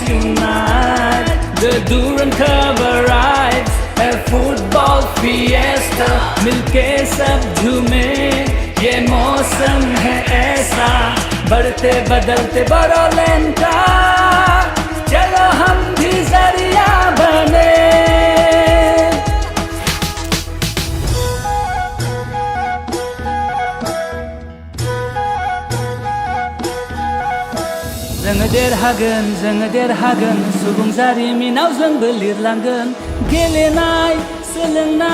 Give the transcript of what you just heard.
unite. The Durand Cup arrives, a football fiesta. मिलके सब झूमे, ये मौसम है ऐसा. बढ़ते बदलते बरोलैंड का, चलो हम भी जरिया बने. जोङो देरहागोन सुबुं जारिमिनाव जोंबो लिरलांगोन. गेलेनाय सोलोंनाय